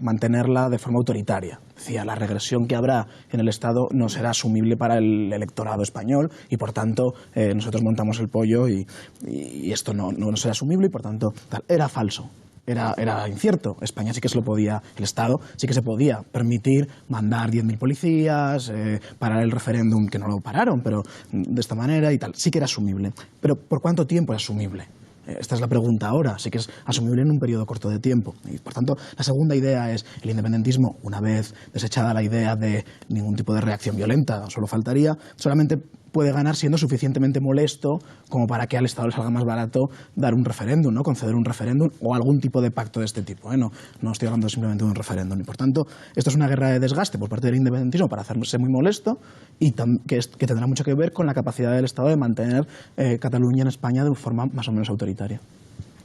Speaker 8: mantenerla de forma autoritaria. Decía, la regresión que habrá en el Estado no será asumible para el electorado español y, por tanto, nosotros montamos el pollo y esto no será asumible y, por tanto, era falso. Era incierto. España sí que se lo podía, el Estado sí que se podía permitir mandar 10.000 policías, parar el referéndum, que no lo pararon, pero de esta manera y tal. Sí que era asumible. Pero ¿por cuánto tiempo es asumible? Esta es la pregunta ahora. Sí que es asumible en un periodo corto de tiempo. Y, por tanto, la segunda idea es el independentismo, una vez desechada la idea de ningún tipo de reacción violenta, solo faltaría, solamente puede ganar siendo suficientemente molesto como para que al Estado le salga más barato dar un referéndum, ¿no? Conceder un referéndum o algún tipo de pacto de este tipo. No estoy hablando simplemente de un referéndum. Y, por tanto, esto es una guerra de desgaste por parte del independentismo para hacerse muy molesto y que tendrá mucho que ver con la capacidad del Estado de mantener Cataluña en España de forma más o menos autoritaria.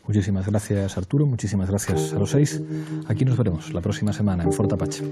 Speaker 1: Muchísimas gracias, Arturo. Muchísimas gracias a los 6. Aquí nos veremos la próxima semana en Fort Apache.